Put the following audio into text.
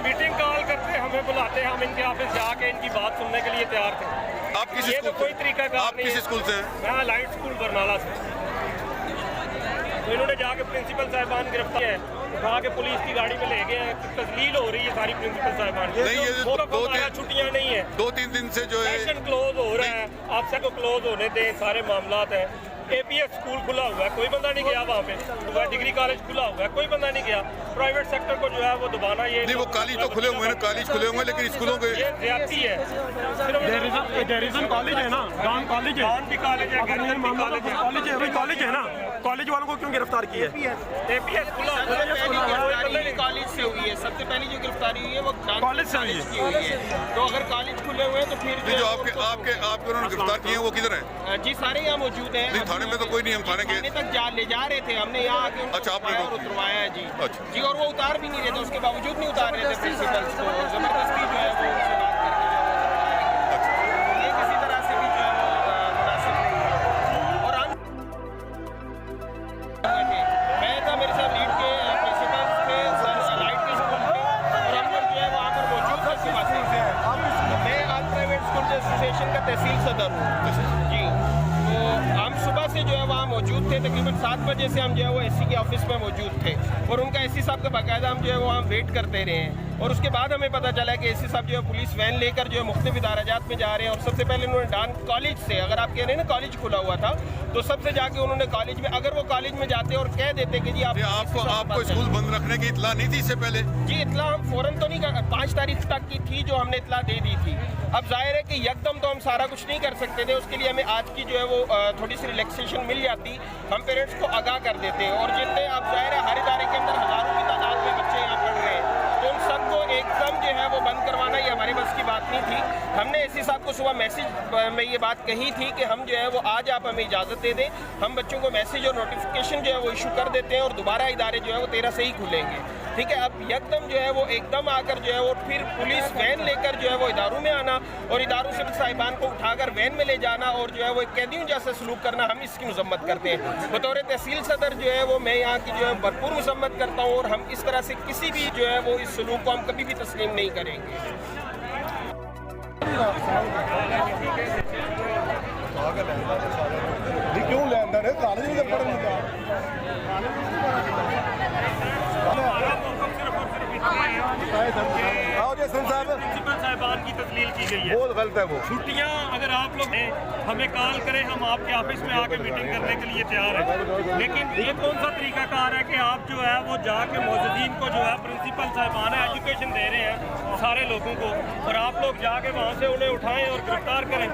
Meeting call करते हमें बुलाते हैं, हम इनके ऑफिस जाके इनकी बात सुनने के लिए तैयार थे। आप किस ये स्कूल तो कोई तरीका का आप किस स्कूल से हैं? मैं लाइट स्कूल बरनाला से। तो इन्होंने जाके प्रिंसिपल साहिबान गिरफ्तार है, उठा के पुलिस की गाड़ी में ले गए हैं। तस्लील हो रही है सारी प्रिंसिपल साहिबान की। नहीं, ये छुट्टियां नहीं है, 2-3 दिन से जो है सेशन क्लोज हो रहा है। आपसे को क्लोज होने दें, सारे मामलात हैं। APS स्कूल खुला हुआ है, कोई बंदा नहीं गया वहाँ पे। डिग्री कॉलेज खुला हुआ है, कोई बंदा नहीं गया। प्राइवेट सेक्टर को जो है वो दबाना, ये नहीं, वो कॉलेज तो खुले हुए हैं, कॉलेज खुले हुए हैं, लेकिन स्कूलों के ये ज्यादती है। डेरिजन कॉलेज है ना, डाउन कॉलेज है, डाउन भी कॉलेज है, गिरजन भी कॉलेज है। कॉलेज है, वही कॉलेज है ना। कॉलेज वालों को क्यों गिरफ्तार किया है? APS खुला हुआ है, कॉलेज से हुई है। सबसे पहली जो गिरफ्तारी हुई है वो कॉलेज से हुई है। तो अगर कॉलेज खुले हुए हैं तो फिर जो आपके उन्होंने गिरफ्तार किए हैं वो किधर हैं? जी सारे यहाँ मौजूद हैं। नहीं, थाने में तो कोई नहीं, हम थाने के तक ले जा रहे थे, हमने यहाँ आके उनको अच्छा, आपने और उतरवाया है जी। अच्छा। जी, और वो उतार भी नहीं रहे थे, उसके बावजूद नहीं उतार रहे थे प्रिंसिपल्स को, जबरदस्ती जो है वो उनसे बात करके ये किसी तरह से भी जो है वो मुनासिब नहीं है। और हम मैं था, मेरे साथ लीड के प्रिंसिपल्स थे, लाइट के स्कूल थे, और हम लोग जो है वहाँ पर मौजूद थे सुबह से। मैं ऑल प्राइवेट स्कूल एसोसिएशन का तहसील सदर हूँ जी। तो हम सुबह से जो है वहाँ मौजूद थे, तकरीबन 7 बजे से हम जो है वो SC के ऑफिस में मौजूद थे, और उनका SC साहब का बाकायदा हम जो है वो वहाँ वेट करते रहे हैं। और उसके बाद हमें पता चला कि SC साहब जो है पुलिस वैन लेकर जो है मुख्तलिफ इदाराजात में जा रहे हैं। और सबसे पहले उन्होंने डान कॉलेज से, अगर आप कह रहे हैं ना कॉलेज खुला हुआ था, तो सबसे जाके उन्होंने कॉलेज में, अगर वो कॉलेज में जाते और कह देते कि जी आपको स्कूल बंद रखने की इत्तला नहीं थी इससे पहले? जी, इतला हम फौरन तो नहीं कर, 5 तारीख तक की थी जो हमने इतला दे दी थी। अब जाहिर है कि यकदम तो हम सारा कुछ नहीं कर सकते थे, उसके लिए हमें आज की जो है वो थोड़ी सी रिलैक्सेशन मिल जाती, हम पेरेंट्स को आगाह कर देते। और जितने अब जाहिर है हर इदारे के अंदर हज़ारों की तादाद में बच्चे यहाँ पढ़ रहे हैं, तो उन सबको एकदम जो है वो बंद करवाना ये हमारे बस की बात नहीं थी। हमने SC साहब को सुबह मैसेज में ये बात कही थी कि हम जो है वो आज आप हमें इजाज़त दे दें, हम बच्चों को मैसेज और नोटिफिकेशन जो है वो इशू कर देते हैं, और दोबारा इदारे जो है वो 13 से ही खुलेंगे। ठीक है, अब यकदम जो है वो एकदम आकर जो है वो फिर पुलिस वैन लेकर जो है वो इदारों में आना, और इदारों से साहिबान को उठाकर वैन में ले जाना, और जो है वो कैदियों जैसा सलूक करना, हम इसकी मजम्मत करते हैं। बतौर तहसील सदर जो है वो मैं यहाँ की जो है भरपूर मजम्मत करता हूँ, और हम इस तरह से किसी भी जो है वो इस सलूक को हम कभी भी तस्लीम नहीं करेंगे। क्यों लेंदा है कॉलेज में पढ़ने प्रिंसिपल साहिबान की तस्लील की गई है। बहुत गलत है वो। छुट्टियां अगर आप लोग हमें कॉल करें, हम आपके ऑफिस में आके मीटिंग करने के लिए तैयार हैं। लेकिन ये कौन सा तरीकाकार है कि आप जो है वो जाके मौजूदीन को जो है प्रिंसिपल साहिबान है एजुकेशन दे रहे हैं सारे लोगों को, और आप लोग जाके वहाँ से उन्हें उठाएं और गिरफ्तार करें।